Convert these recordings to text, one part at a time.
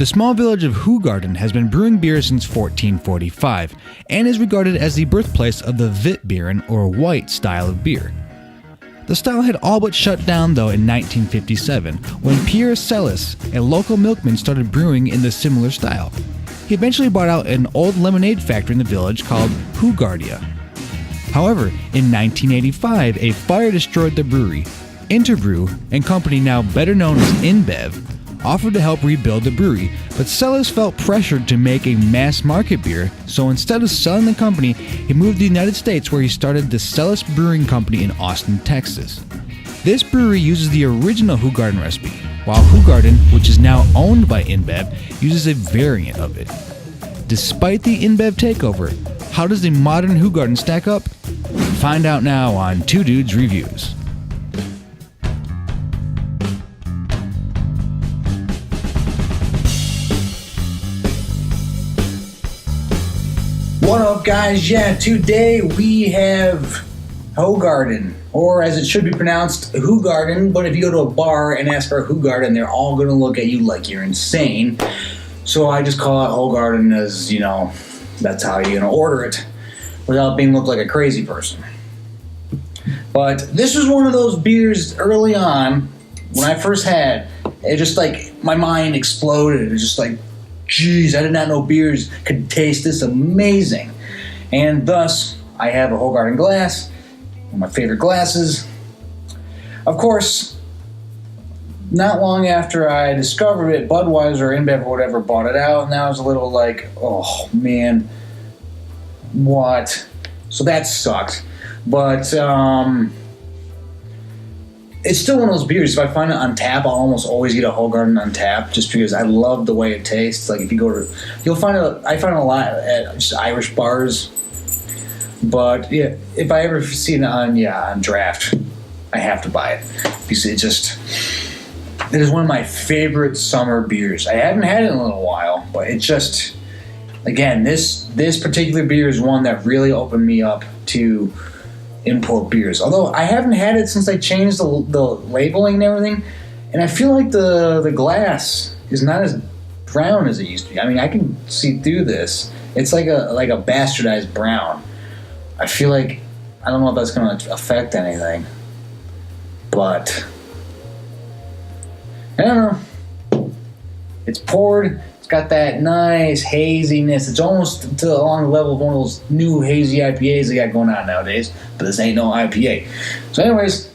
The small village of Hoegaarden has been brewing beer since 1445 and is regarded as the birthplace of the Witbieren, or white style of beer. The style had all but shut down though in 1957 when Pierre Celis, a local milkman, started brewing in the similar style. He eventually bought out an old lemonade factory in the village called Hoegaarden. However, in 1985, a fire destroyed the brewery. Interbrew, a company now better known as InBev, offered to help rebuild the brewery, but Celis felt pressured to make a mass market beer, so instead of selling the company, he moved to the United States where he started the Celis Brewing Company in Austin, Texas. This brewery uses the original Hoegaarden recipe, while Hoegaarden, which is now owned by InBev, uses a variant of it. Despite the InBev takeover, how does the modern Hoegaarden stack up? Find out now on Two Dudes Reviews. What up, guys? Yeah, today we have Hoegaarden, or as it should be pronounced, Hoegaarden, but if you go to a bar and ask for Hoegaarden, they're all going to look at you like you're insane. So I just call it Hoegaarden as, that's how you're going to order it without being looked like a crazy person. But this was one of those beers early on, when I first had, it just my mind exploded. It was just geez, I did not know beers could taste this amazing. And thus, I have a Hoegaarden glass, one of my favorite glasses. Of course, not long after I discovered it, Budweiser or InBev or whatever bought it out, and I was a little oh man, what? So that sucked. But it's still one of those beers. If I find it on tap, I'll almost always get a Hoegaarden on tap, just because I love the way it tastes. If you go to, you'll find it. I find it a lot at just Irish bars. But yeah, if I ever see it on draft, I have to buy it because it is one of my favorite summer beers. I haven't had it in a little while, but it just, again, this particular beer is one that really opened me up to import beers. Although I haven't had it since I changed the labeling and everything, and I feel like the glass is not as brown as it used to be. I mean, I can see through this. It's like a bastardized brown. I feel like, I don't know if that's going to affect anything, but I don't know. It's poured. It's got that nice haziness. It's almost along the level of one of those new hazy IPAs they got going on nowadays. But this ain't no IPA. So anyways,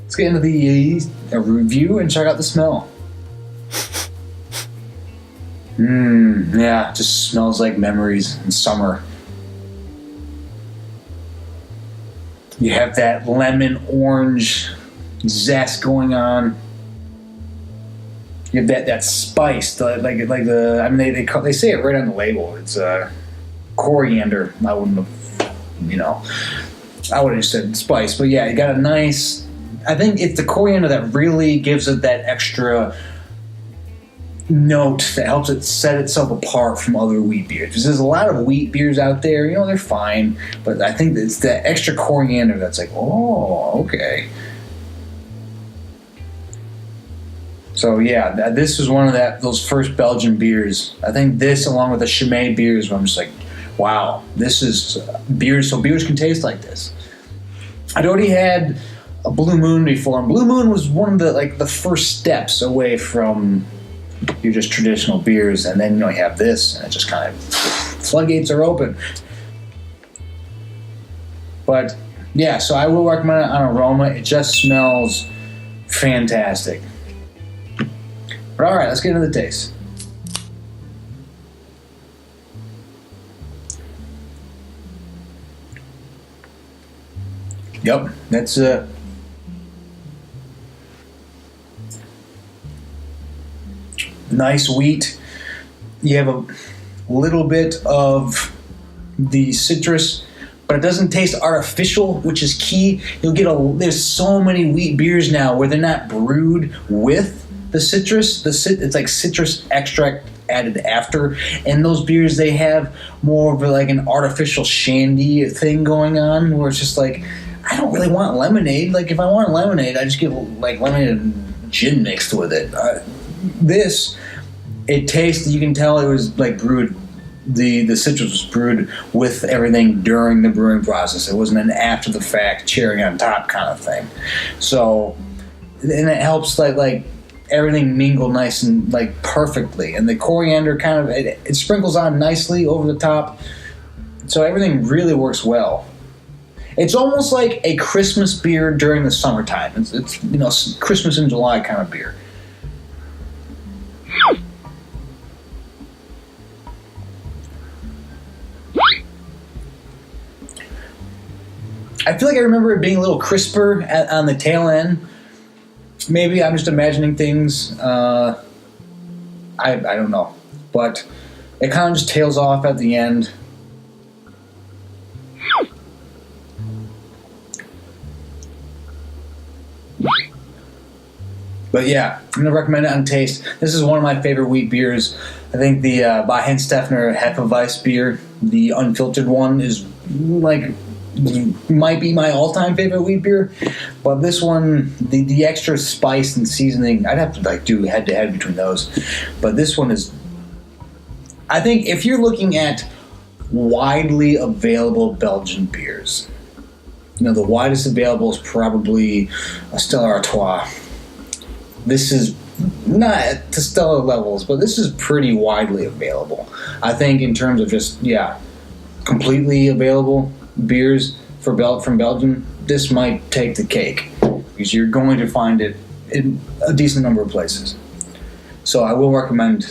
let's get into the review and check out the smell. Yeah, it just smells like memories in summer. You have that lemon orange zest going on. You have that spice, they say it right on the label. It's coriander. I wouldn't have, I would have just said spice. But yeah, you got a nice, I think it's the coriander that really gives it that extra note that helps it set itself apart from other wheat beers. Because there's a lot of wheat beers out there, they're fine, but I think it's that extra coriander that's oh, okay. So yeah, this was one of those first Belgian beers. I think this, along with the Chimay beers, where I'm just wow, this is beers. So beers can taste like this. I'd already had a Blue Moon before, and Blue Moon was one of the first steps away from your just traditional beers, and then you have this, and it just kind of floodgates are open. But yeah, so I will recommend it on aroma. It just smells fantastic. But all right, let's get into the taste. Yep, that's nice wheat. You have a little bit of the citrus, but it doesn't taste artificial, which is key. There's so many wheat beers now where they're not brewed with the citrus. It's like citrus extract added after, and those beers, they have more of an artificial shandy thing going on, where it's just I don't really want lemonade. If I want lemonade, I just get lemonade and gin mixed with it. This it tastes. You can tell it was like brewed. The citrus was brewed with everything during the brewing process. It wasn't an after the fact cherry on top kind of thing. So, and it helps like everything mingle nice and like perfectly. And the coriander kind of it sprinkles on nicely over the top. So everything really works well. It's almost like a Christmas beer during the summertime. It's Christmas in July kind of beer. I feel like I remember it being a little crisper on the tail end. Maybe I'm just imagining things. I don't know. But it kind of just tails off at the end. But yeah, I'm going to recommend it on taste. This is one of my favorite wheat beers. I think the Weihenstephaner Hefeweiss beer, the unfiltered one, is might be my all-time favorite wheat beer. But this one, the extra spice and seasoning, I'd have to do head-to-head between those. But this one is, I think if you're looking at widely available Belgian beers, the widest available is probably a Stella Artois. This is not to stellar levels, but this is pretty widely available. I think in terms of just, completely available beers from Belgium, this might take the cake because you're going to find it in a decent number of places. So I will recommend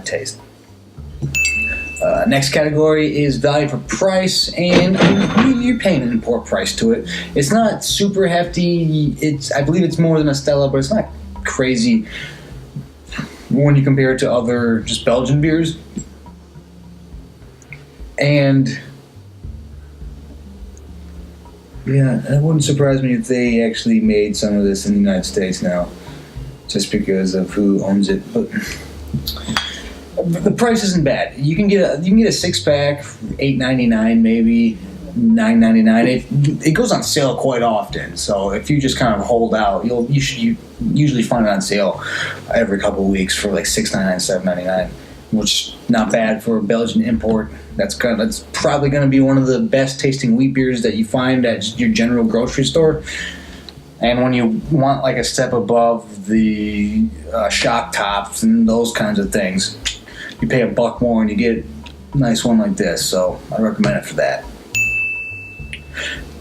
taste. Next category is value for price, and you're paying an import price to it. It's not super hefty. I believe it's more than a Stella, but it's not crazy when you compare it to other just Belgian beers. And yeah, it wouldn't surprise me if they actually made some of this in the United States now, just because of who owns it. But the price isn't bad. You can get a 6-pack, $8.99 maybe, $9.99. It goes on sale quite often. So if you just kind of hold out, you usually find it on sale every couple of weeks for like $6.99, $7.99, which not bad for a Belgian import. That's probably going to be one of the best tasting wheat beers that you find at your general grocery store. And when you want like a step above the shock tops and those kinds of things, you pay $1 more and you get a nice one like this. So I recommend it for that.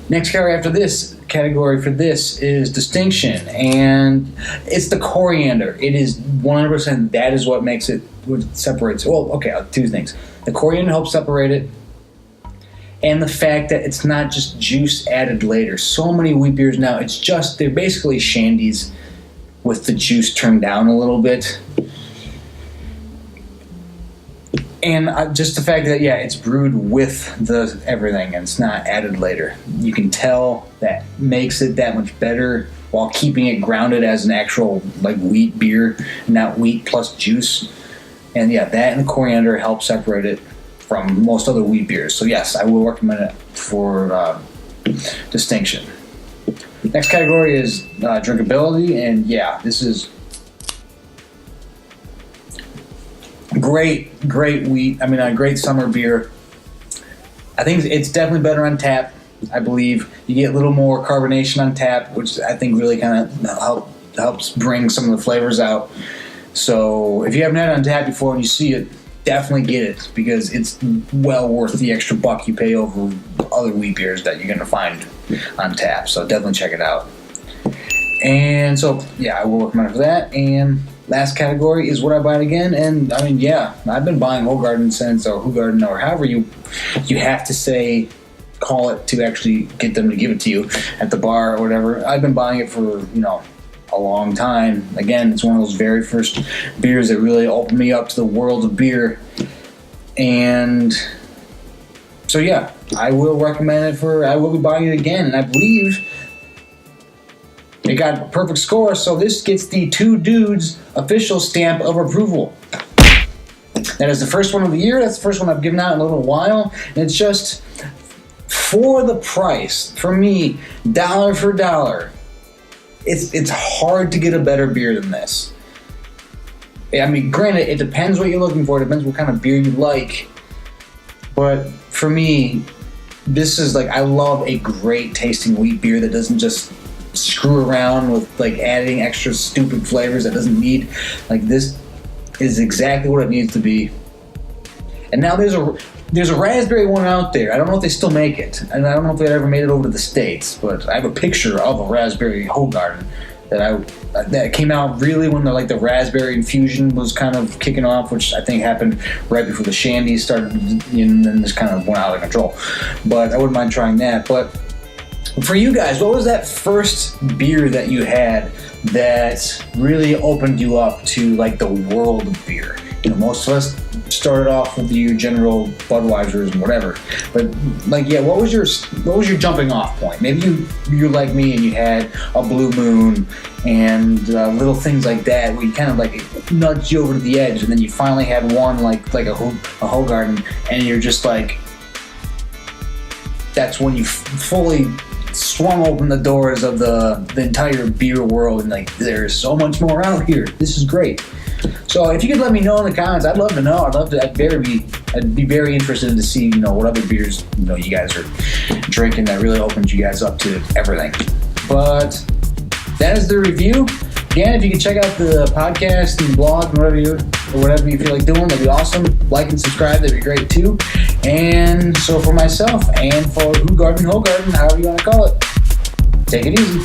Next category for this is distinction, and it's the coriander. It is 100%. That is what makes it, what separates it. Well, okay, two things. The coriander helps separate it, and the fact that it's not just juice added later. So many wheat beers now, they're basically shandies with the juice turned down a little bit. And just the fact that, it's brewed with the everything and it's not added later. You can tell that makes it that much better while keeping it grounded as an actual like wheat beer, not wheat plus juice. And that and the coriander help separate it from most other wheat beers. So yes, I will recommend it for distinction. Next category is drinkability, and this is great wheat. A great summer beer. I think it's definitely better on tap. I believe you get a little more carbonation on tap, which I think really kind of helps bring some of the flavors out. So if you haven't had it on tap before and you see it, definitely get it because it's well worth the extra $1 you pay over other wheat beers that you're going to find on tap. So definitely check it out. And so I will recommend it for that. And last category is what I buy it again, and I've been buying Hoegaarden since, or Hoegaarden, or however you have to call it to actually get them to give it to you at the bar or whatever. I've been buying it for a long time. Again, it's one of those very first beers that really opened me up to the world of beer, and so I will recommend it I will be buying it again, and I believe it got a perfect score, so this gets the Two Dudes official stamp of approval. That is the first one of the year. That's the first one I've given out in a little while. And it's just for the price. For me, dollar for dollar. It's hard to get a better beer than this. I mean, granted, it depends what you're looking for. It depends what kind of beer you like. But for me, this is like, I love a great tasting wheat beer that doesn't just screw around with like adding extra stupid flavors that doesn't need. Like, this is exactly what it needs to be. And now there's a raspberry one out there. I don't know if they still make it, and I don't know if they ever made it over to the States, but I have a picture of a raspberry Hoegaarden that came out really when the raspberry infusion was kind of kicking off, which I think happened right before the shandies started, and then this kind of went out of control. But I wouldn't mind trying that. But for you guys, what was that first beer that you had that really opened you up to like the world of beer? You know, most of us started off with your general Budweisers and whatever, but like, yeah, what was your jumping off point? Maybe you're like me and you had a Blue Moon and little things like that where you kind of like nudged you over to the edge, and then you finally had one like a Hoegaarden, and you're just like, that's when you fully swung open the doors of the entire beer world, and like, there's so much more out here. This is great. So if you could let me know in the comments, I'd love to know. I'd be very interested to see, you know, what other beers, you know, you guys are drinking that really opens you guys up to everything. But that is the review. Again, if you could check out the podcast and the blog and whatever you feel like doing, that'd be awesome. Like and subscribe, that'd be great too. And so for myself and for Hoegaarden, however you want to call it, take it easy.